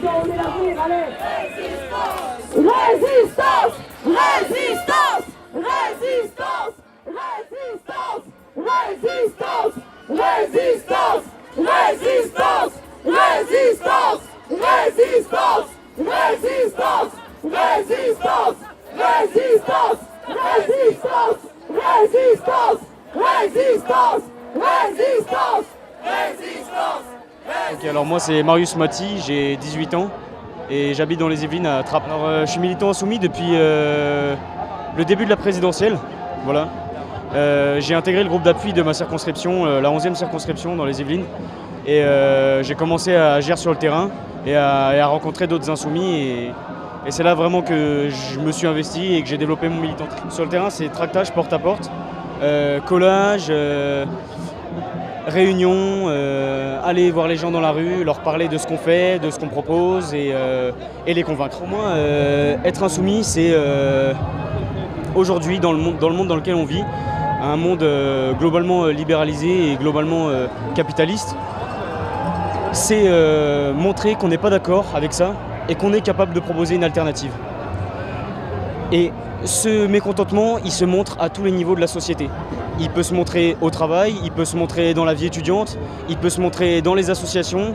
on est l'avenir, allez. Résistance, résistance, résistance, résistance, résistance, résistance, résistance, résistance, résistance, résistance, résistance, résistance, résistance, résistance, résistance, résistance, résistance. Ok, alors moi c'est Marius Mati, j'ai 18 ans et j'habite dans les Yvelines à Trappes. Alors je suis militant insoumis depuis le début de la présidentielle, voilà. J'ai intégré le groupe d'appui de ma circonscription, la 11e circonscription dans les Yvelines, et j'ai commencé à agir sur le terrain et à rencontrer d'autres insoumis, et c'est là vraiment que je me suis investi et que j'ai développé mon militantisme. Sur le terrain, c'est tractage porte à porte, collage, réunion, aller voir les gens dans la rue, leur parler de ce qu'on fait, de ce qu'on propose et les convaincre. Pour moi, être insoumis, c'est aujourd'hui, dans le monde dans lequel on vit, un monde globalement libéralisé et globalement capitaliste, c'est montrer qu'on n'est pas d'accord avec ça et qu'on est capable de proposer une alternative. Et ce mécontentement, il se montre à tous les niveaux de la société. Il peut se montrer au travail, il peut se montrer dans la vie étudiante, il peut se montrer dans les associations,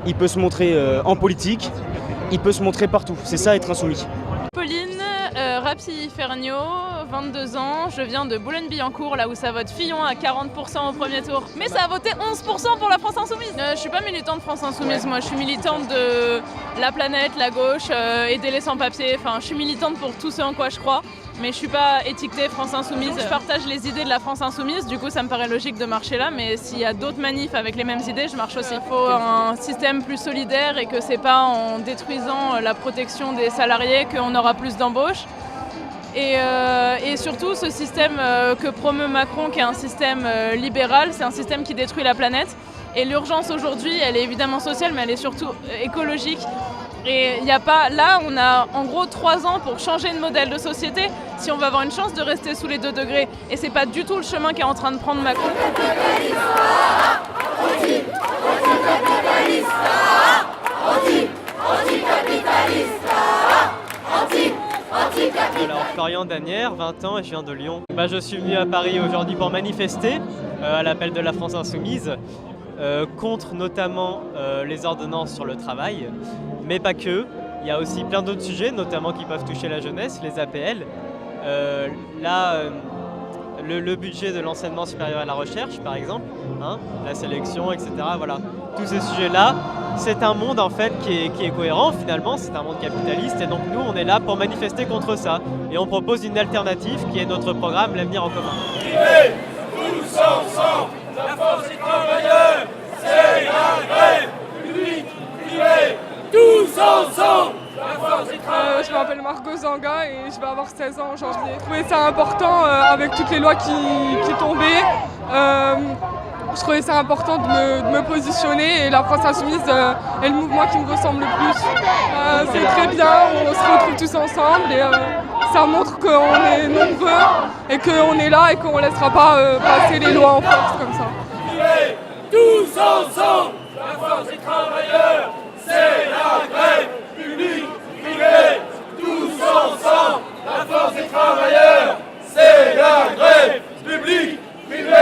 il peut se montrer en politique, il peut se montrer partout. C'est ça être insoumis. Pauline Rapsi-Ferniaud, 22 ans, je viens de Boulogne-Billancourt, là où ça vote Fillon à 40% au premier tour. Mais ça a voté 11% pour la France Insoumise. Je suis pas militante France Insoumise, moi je suis militante de la planète, la gauche, aider les sans-papiers, enfin je suis militante pour tout ce en quoi je crois. Mais je suis pas étiquetée France Insoumise. Je partage les idées de la France Insoumise, du coup ça me paraît logique de marcher là, mais s'il y a d'autres manifs avec les mêmes idées, je marche aussi. Il faut un système plus solidaire et que c'est pas en détruisant la protection des salariés qu'on aura plus d'embauches. Et surtout ce système que promeut Macron, qui est un système libéral, c'est un système qui détruit la planète. Et l'urgence aujourd'hui, elle est évidemment sociale, mais elle est surtout écologique. Et il n'y a pas, là, on a en gros 3 ans pour changer de modèle de société si on va avoir une chance de rester sous les 2 degrés. Et c'est pas du tout le chemin qu'est en train de prendre Macron. Alors Florian Danière, 20 ans et je viens de Lyon. Je suis venu à Paris aujourd'hui pour manifester à l'appel de la France Insoumise contre notamment les ordonnances sur le travail, mais pas que. Il y a aussi plein d'autres sujets, notamment qui peuvent toucher la jeunesse, les APL. Le budget de l'enseignement supérieur à la recherche, par exemple, la sélection, etc. Voilà, tous ces sujets-là, c'est un monde en fait qui est cohérent finalement, c'est un monde capitaliste et donc nous on est là pour manifester contre ça et on propose une alternative qui est notre programme L'avenir en commun. Vivez tous ensemble, la force des travailleurs, c'est la grève publique, privée, tous ensemble. Je m'appelle Margot Zanga et je vais avoir 16 ans en janvier. Je trouvais ça important avec toutes les lois qui tombaient. Je trouvais ça important de me positionner et la France Insoumise est le mouvement qui me ressemble le plus. C'est très bien, on se retrouve tous ensemble et ça montre qu'on est nombreux et qu'on est là et qu'on ne laissera pas passer les lois en force comme ça. Vivez tous ensemble, la force des travailleurs, c'est la grève publique, privée, tous ensemble, la force des travailleurs, c'est la grève publique.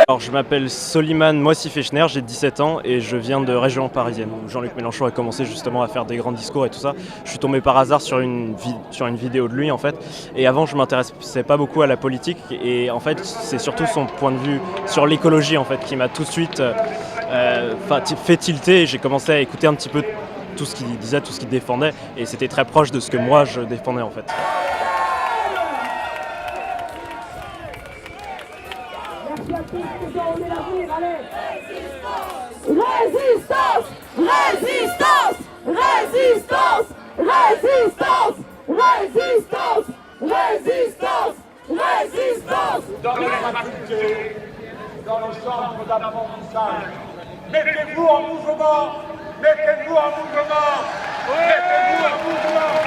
Alors, je m'appelle Soliman Moissy-Fechner, j'ai 17 ans et je viens de région parisienne où Jean-Luc Mélenchon a commencé justement à faire des grands discours et tout ça. Je suis tombé par hasard sur une vidéo de lui en fait, et avant je ne m'intéressais pas beaucoup à la politique et en fait c'est surtout son point de vue sur l'écologie en fait qui m'a tout de suite fait tilter et j'ai commencé à écouter un petit peu tout ce qu'il disait, tout ce qu'il défendait et c'était très proche de ce que moi je défendais en fait. Résistance, résistance, résistance, résistance, résistance, résistance, résistance. Dans les facultés, dans nos centres d'apprentissage, mettez-vous en mouvement, mettez-vous en mouvement, mettez-vous en mouvement.